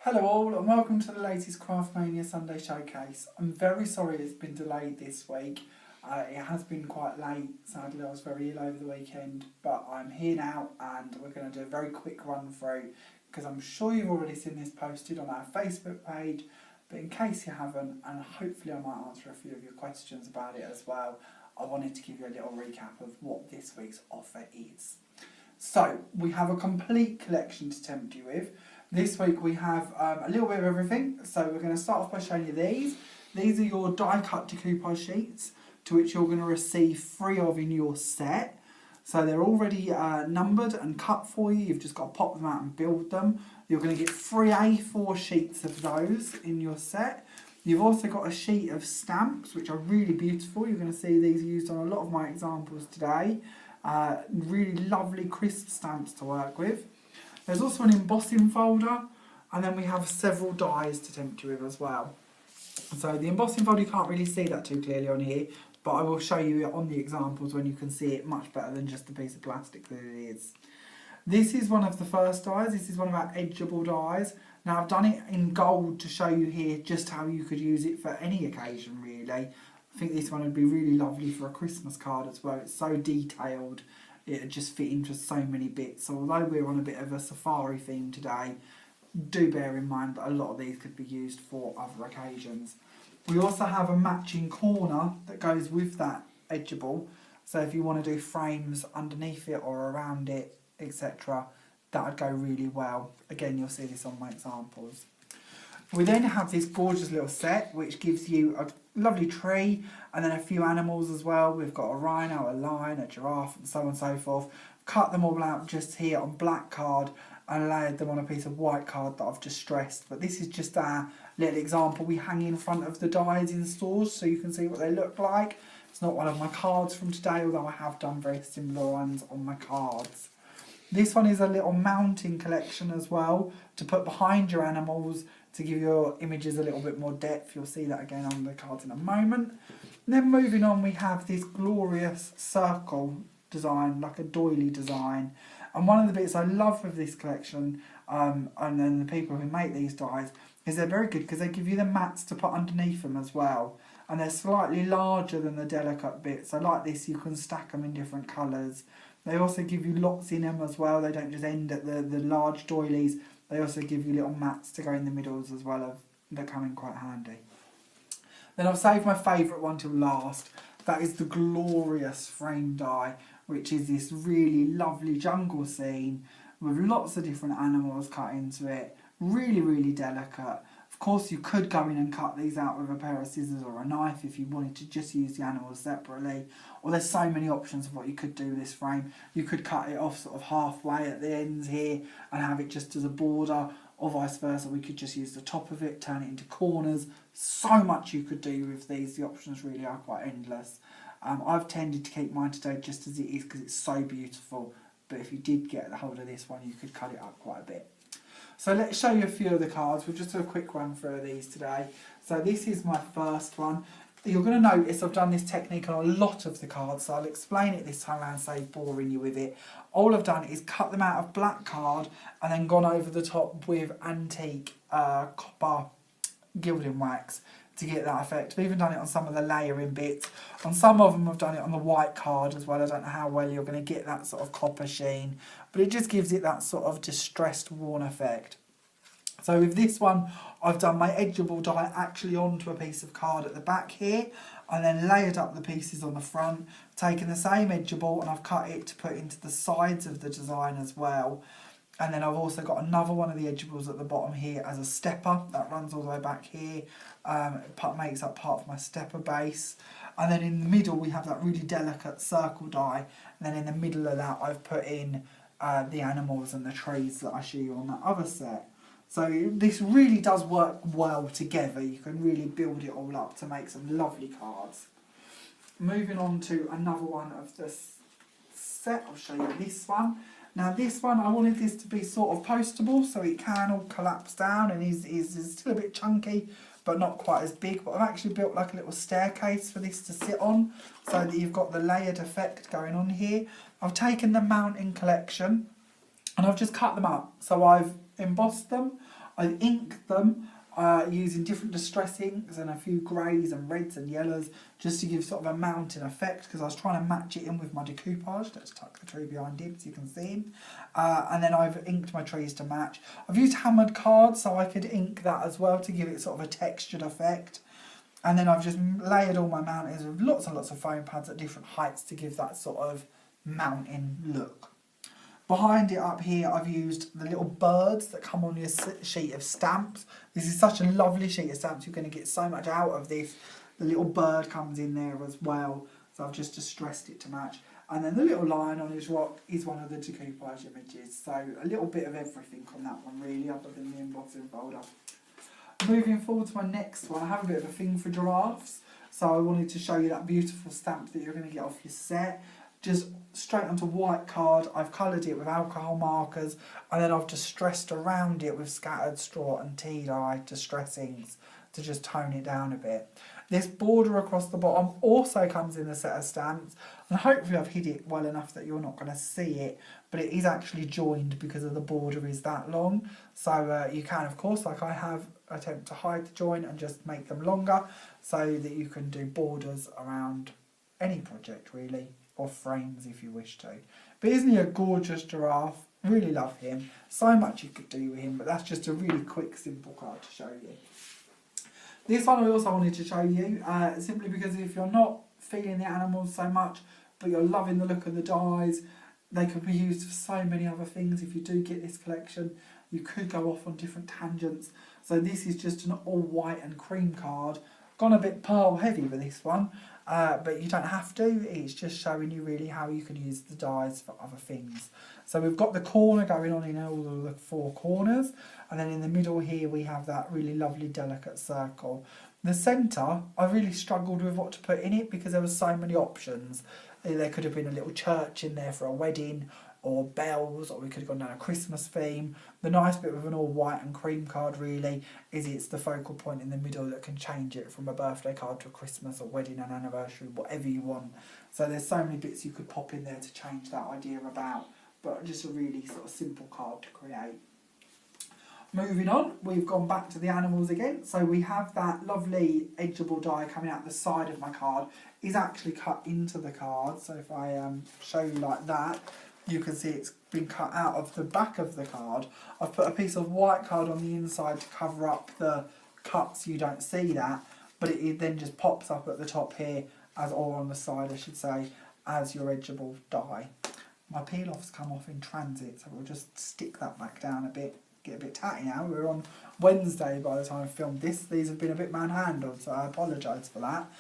Hello all and welcome to the latest Craftmania Sunday Showcase. I'm very sorry it's been delayed this week. It has been quite late, sadly I was very ill over the weekend, but I'm here now and we're going to do a very quick run through because I'm sure you've already seen this posted on our Facebook page, but in case you haven't, and hopefully I might answer a few of your questions about it as well, I wanted to give you a little recap of what this week's offer is. So we have a complete collection to tempt you with. This week we have a little bit of everything, so we're going to start off by showing you these. These are your die cut decoupage sheets, to which you're going to receive 3 of in your set. So they're already numbered and cut for you, you've just got to pop them out and build them. You're going to get 3 A4 sheets of those in your set. You've also got a sheet of stamps, which are really beautiful. You're going to see these used on a lot of my examples today. Really lovely crisp stamps to work with. There's also an embossing folder, and then we have several dies to tempt you with as well. So the embossing folder, you can't really see that too clearly on here, but I will show you it on the examples when you can see it much better than just a piece of plastic that it is. This is one of the first dies. This is one of our edgeable dies. Now I've done it in gold to show you here just how you could use it for any occasion really. I think this one would be really lovely for a Christmas card as well. It's so detailed. It'd just fit into so many bits. So although we're on a bit of a safari theme today, do bear in mind that a lot of these could be used for other occasions. We also have a matching corner that goes with that edgeable. So if you want to do frames underneath it or around it, etc., that would go really well. Again, you'll see this on my examples. We then have this gorgeous little set which gives you a lovely tree and then a few animals as well. We've got a rhino, a lion, a giraffe and so on and so forth. Cut them all out just here on black card and layered them on a piece of white card that I've distressed. But this is just our little example we hang in front of the dies in stores so you can see what they look like. It's not one of my cards from today, although I have done very similar ones on my cards. This one is a little mounting collection as well to put behind your animals to give your images a little bit more depth. You'll see that again on the cards in a moment. And then moving on, we have this glorious circle design, like a doily design. And one of the bits I love with this collection, and then the people who make these dies, is they're very good because they give you the mats to put underneath them as well. And they're slightly larger than the delicate bits. So like this, you can stack them in different colours. They also give you lots in them as well. They don't just end at the large doilies. They also give you little mats to go in the middles as well. That come in quite handy. Then I've saved my favourite one till last. That is the glorious frame die, which is this really lovely jungle scene with lots of different animals cut into it. Really, really delicate. Of course, you could go in and cut these out with a pair of scissors or a knife if you wanted to just use the animals separately. Or there's so many options of what you could do with this frame. You could cut it off sort of halfway at the ends here and have it just as a border, or vice versa. We could just use the top of it, turn it into corners. So much you could do with these. The options really are quite endless. I've tended to keep mine today just as it is because it's so beautiful. But if you did get a hold of this one, you could cut it up quite a bit. So let's show you a few of the cards. We'll just do a quick run through these today. So this is my first one. You're going to notice I've done this technique on a lot of the cards, so I'll explain it this time around, save boring you with it. All I've done is cut them out of black card and then gone over the top with antique copper gilding wax to get that effect. I've even done it on some of the layering bits. On some of them I've done it on the white card as well. I don't know how well you're going to get that sort of copper sheen, but it just gives it that sort of distressed worn effect. So with this one, I've done my edgeable die actually onto a piece of card at the back here, and then layered up the pieces on the front, taken the same edgeable and I've cut it to put into the sides of the design as well. And then I've also got another one of the edgeables at the bottom here as a stepper that runs all the way back here. It makes up part of my stepper base. And then in the middle we have that really delicate circle die. And then in the middle of that I've put in the animals and the trees that I show you on that other set. So this really does work well together. You can really build it all up to make some lovely cards. Moving on to another one of this set, I'll show you this one. Now this one, I wanted this to be sort of postable, so it can all collapse down and is still a bit chunky, but not quite as big. But I've actually built like a little staircase for this to sit on, so that you've got the layered effect going on here. I've taken the mounting collection, and I've just cut them up. So I've embossed them, I've inked them using different distress inks and a few greys and reds and yellows just to give sort of a mountain effect, because I was trying to match it in with my decoupage. Let's tuck the tree behind him so you can see him. And then I've inked my trees to match. I've used hammered cards so I could ink that as well to give it sort of a textured effect. And then I've just layered all my mountains with lots and lots of foam pads at different heights to give that sort of mountain look. Behind it up here, I've used the little birds that come on your sheet of stamps. This is such a lovely sheet of stamps. You're going to get so much out of this. The little bird comes in there as well. So I've just distressed it to match. And then the little lion on his rock is one of the decoupage images. So a little bit of everything on that one really, other than the embossing folder. Moving forward to my next one, I have a bit of a thing for giraffes. So I wanted to show you that beautiful stamp that you're going to get off your set. Just straight onto white card, I've coloured it with alcohol markers, and then I've distressed around it with scattered straw and tea dye distressings to just tone it down a bit. This border across the bottom also comes in a set of stamps, and hopefully I've hid it well enough that you're not going to see it, but it is actually joined because of the border is that long. So you can, of course, like I have, attempt to hide the join and just make them longer so that you can do borders around any project really, or frames if you wish to. But isn't he a gorgeous giraffe? Really love him. So much you could do with him, but that's just a really quick, simple card to show you. This one I also wanted to show you, simply because if you're not feeling the animals so much, but you're loving the look of the dies, they could be used for so many other things. If you do get this collection, you could go off on different tangents. So this is just an all white and cream card. Gone a bit pearl heavy with this one, but you don't have to. It's just showing you really how you can use the dies for other things. So we've got the corner going on in all of the four corners, and then in the middle here we have that really lovely delicate circle. The centre, I really struggled with what to put in it because there were so many options. There could have been a little church in there for a wedding, or bells, or we could have gone down a Christmas theme. The nice bit with an all white and cream card really is it's the focal point in the middle that can change it from a birthday card to a Christmas or wedding and anniversary, whatever you want. So there's so many bits you could pop in there to change that idea about, but just a really sort of simple card to create. Moving on, we've gone back to the animals again. So we have that lovely edgeable die coming out the side of my card. Is actually cut into the card. So if I show you like that, you can see it's been cut out of the back of the card. I've put a piece of white card on the inside to cover up the cut so you don't see that, but it then just pops up at the top here, or on the side I should say, as your edgeable die. My peel-off's come off in transit, so we'll just stick that back down a bit. Get a bit tatty now. We're on Wednesday by the time I filmed this. These have been a bit manhandled, so I apologise for that.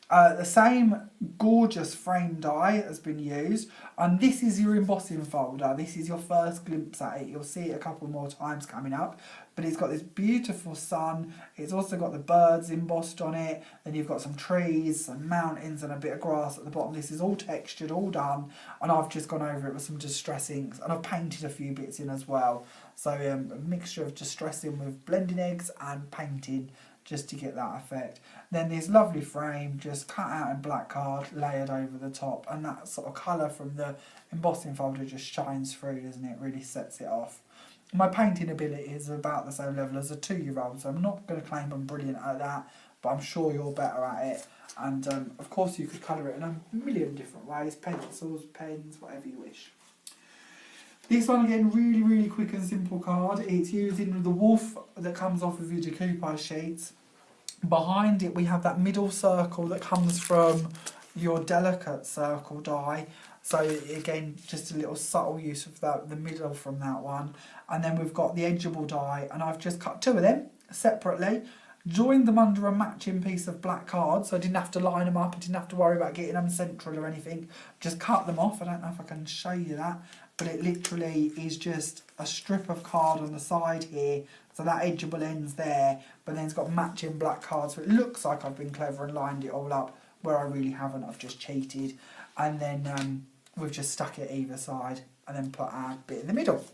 The same gorgeous frame die has been used, and this is your embossing folder. This is your first glimpse at it. You'll see it a couple more times coming up, but it's got this beautiful sun. It's also got the birds embossed on it. Then you've got some trees, some mountains, and a bit of grass at the bottom. This is all textured, all done, and I've just gone over it with some distress inks, and I've painted a few bits in as well. So a mixture of distressing with blending eggs and painting, just to get that effect. Then this lovely frame just cut out in black card, layered over the top, and that sort of colour from the embossing folder just shines through, doesn't it? Really sets it off. My painting ability is about the same level as a 2-year-old, so I'm not going to claim I'm brilliant at that, but I'm sure you're better at it. And of course you could colour it in a million different ways, pencils, pens, whatever you wish. This one again, really, really quick and simple card. It's using the wolf that comes off of your decoupage sheets. Behind it we have that middle circle that comes from your delicate circle die. So again, just a little subtle use of the middle from that one. And then we've got the edgeable die, and I've just cut 2 of them separately, joined them under a matching piece of black card, so I didn't have to line them up, I didn't have to worry about getting them central or anything. Just cut them off. I don't know if I can show you that, but it literally is just a strip of card on the side here, so that edgeable ends there, but then it's got matching black card, so it looks like I've been clever and lined it all up, where I really haven't. I've just cheated. And then we've just stuck it either side and then put our bit in the middle.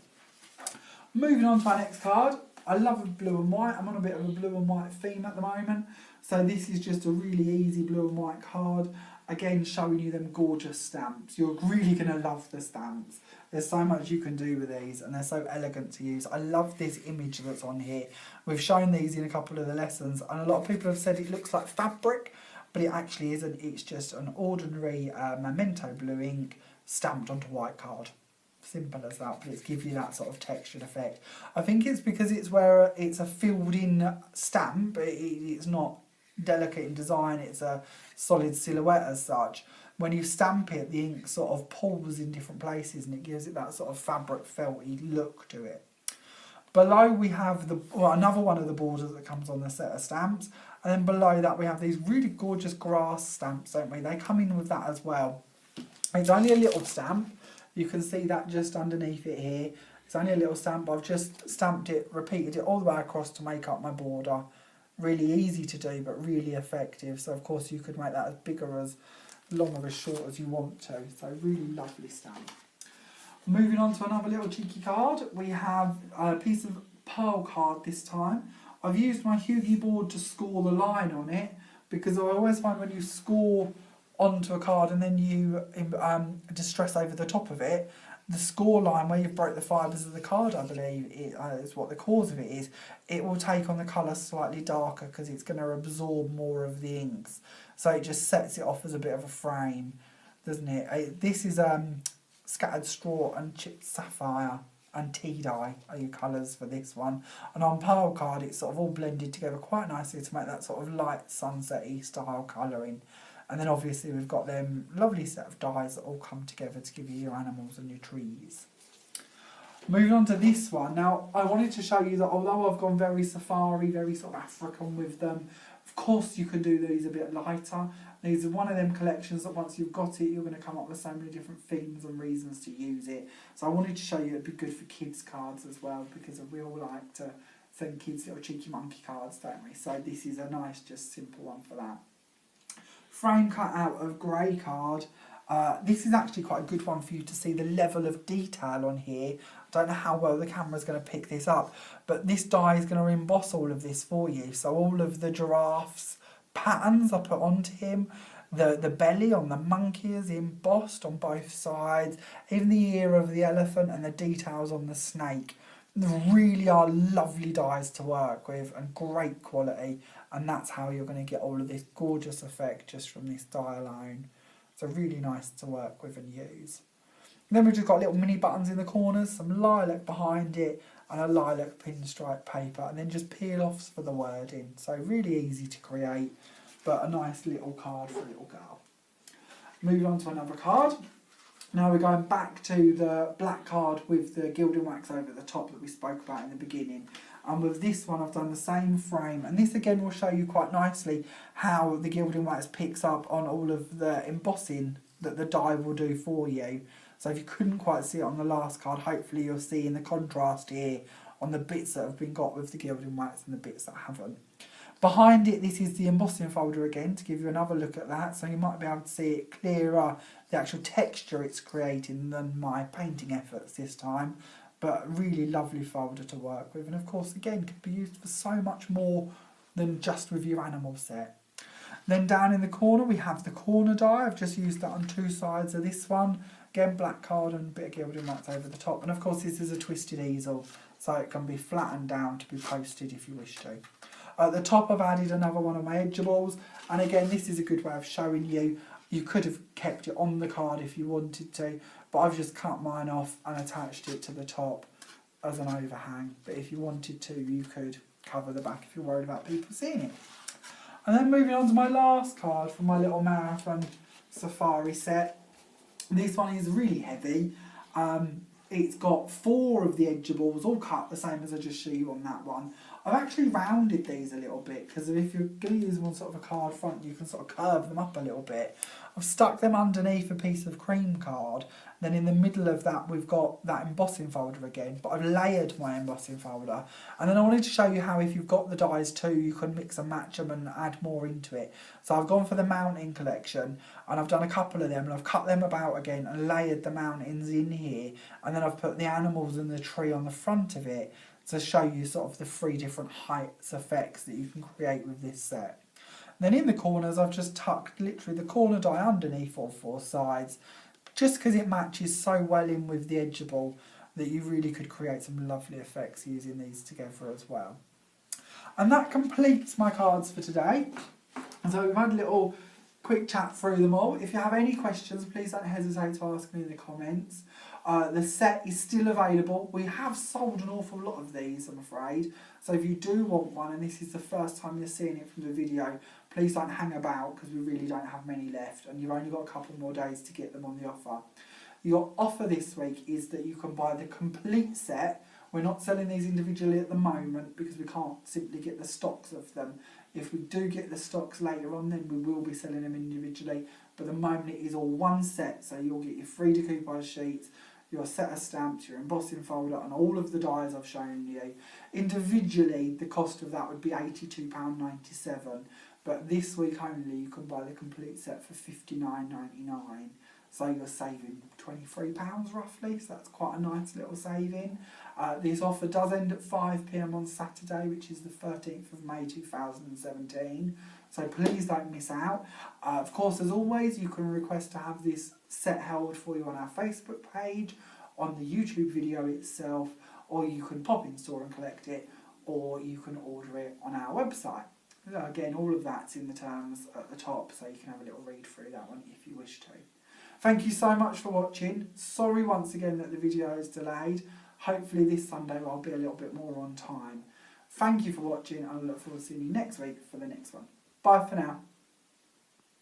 Moving on to our next card. I love blue and white. I'm on a bit of a blue and white theme at the moment, so this is just a really easy blue and white card. Again, showing you them gorgeous stamps. You're really going to love the stamps. There's so much you can do with these, and they're so elegant to use. I love this image that's on here. We've shown these in a couple of the lessons, and a lot of people have said it looks like fabric, but it actually isn't. It's just an ordinary Memento blue ink stamped onto white card. Simple as that, but it's give you that sort of textured effect. I think it's because it's where it's a filled in stamp, it's not delicate in design, it's a solid silhouette as such. When you stamp it, the ink sort of pulls in different places and it gives it that sort of fabric felty look to it. Below we have another one of the borders that comes on the set of stamps, and then below that we have these really gorgeous grass stamps, don't we? They come in with that as well. It's only a little stamp. You can see that just underneath it here. It's only a little stamp. I've just stamped it, repeated it all the way across to make up my border. Really easy to do, but really effective. So of course you could make that as big or as long or as short as you want to. So really lovely stamp. Moving on to another little cheeky card. We have a piece of pearl card this time. I've used my Hugie board to score the line on it, because I always find when you score onto a card and then you distress over the top of it, the score line where you've broke the fibres of the card, I believe, is what the cause of it is. It will take on the colour slightly darker because it's going to absorb more of the inks. So it just sets it off as a bit of a frame, doesn't it? This is scattered straw and chipped sapphire and tea dye are your colours for this one. And on pearl card it's sort of all blended together quite nicely to make that sort of light sunset-y style colouring. And then obviously we've got them lovely set of dies that all come together to give you your animals and your trees. Moving on to this one. Now, I wanted to show you that although I've gone very safari, very sort of African with them, of course you can do these a bit lighter. These are one of them collections that once you've got it, you're going to come up with so many different themes and reasons to use it. So I wanted to show you it'd be good for kids' cards as well, because we all like to send kids little cheeky monkey cards, don't we? So this is a nice, just simple one for that. Frame cut out of grey card. This is actually quite a good one for you to see the level of detail on here. I don't know how well the camera's going to pick this up, but this die is going to emboss all of this for you. So all of the giraffes patterns I put onto him, the belly on the monkey is embossed on both sides, even the ear of the elephant and the details on the snake. They really are lovely dies to work with and great quality, and that's how you're going to get all of this gorgeous effect just from this die alone. So really nice to work with and use. And then we've just got little mini buttons in the corners, some lilac behind it and a lilac pinstripe paper, and then just peel offs for the wording. So really easy to create, but a nice little card for a little girl. Moving on to another card. Now we're going back to the black card with the gilding wax over the top that we spoke about in the beginning. And with this one I've done the same frame, and this again will show you quite nicely how the gilding wax picks up on all of the embossing that the die will do for you. So if you couldn't quite see it on the last card, hopefully you'll see in the contrast here on the bits that have been got with the gilding wax and the bits that haven't. Behind it, this is the embossing folder again to give you another look at that, so you might be able to see it clearer, the actual texture it's creating than my painting efforts this time. But really lovely folder to work with, and of course again could be used for so much more than just with your animal set. Then down in the corner we have the corner die. I've just used that on two sides of this one. Again, black card and a bit of gilding wax over the top, and of course this is a twisted easel, so it can be flattened down to be posted if you wish to. At the top I've added another one of my edgeables, and again this is a good way of showing you. You could have kept it on the card if you wanted to, but I've just cut mine off and attached it to the top as an overhang. But if you wanted to, you could cover the back if you're worried about people seeing it. And then moving on to my last card from my little marathon safari set. This one is really heavy. It's got 4 of the edgeables, all cut the same as I just showed you on that one. I've actually rounded these a little bit, because if you're going to use them on sort of a card front, you can sort of curve them up a little bit. I've stuck them underneath a piece of cream card. Then in the middle of that we've got that embossing folder again, but I've layered my embossing folder. And then I wanted to show you how if you've got the dies too, you can mix and match them and add more into it. So I've gone for the mountain collection, and I've done a couple of them, and I've cut them about again and layered the mountains in here, and then I've put the animals and the tree on the front of it to show you sort of the 3 different heights effects that you can create with this set. Then in the corners I've just tucked literally the corner die underneath all 4 sides, just because it matches so well in with the edgeable that you really could create some lovely effects using these together as well. And that completes my cards for today. And so we've had a little quick chat through them all. If you have any questions, please don't hesitate to ask me in the comments. The set is still available. We have sold an awful lot of these, I'm afraid. So if you do want one, and this is the first time you're seeing it from the video, please don't hang about because we really don't have many left and you've only got a couple more days to get them on the offer. Your offer this week is that you can buy the complete set. We're not selling these individually at the moment because we can't simply get the stocks of them. If we do get the stocks later on, then we will be selling them individually. But at the moment it is all one set, so you'll get your free decoupage sheets, your set of stamps, your embossing folder and all of the dies I've shown you. Individually, the cost of that would be £82.97, but this week only you can buy the complete set for £59.99. So you're saving £23 roughly, so that's quite a nice little saving. This offer does end at 5 PM on Saturday, which is the 13th of May 2017. So please don't miss out. Of course, as always, you can request to have this set held for you on our Facebook page, on the YouTube video itself, or you can pop in store and collect it, or you can order it on our website. Again, all of that's in the terms at the top, so you can have a little read through that one if you wish to. Thank you so much for watching. Sorry once again that the video is delayed. Hopefully this Sunday I'll be a little bit more on time. Thank you for watching and I look forward to seeing you next week for the next one. Bye for now.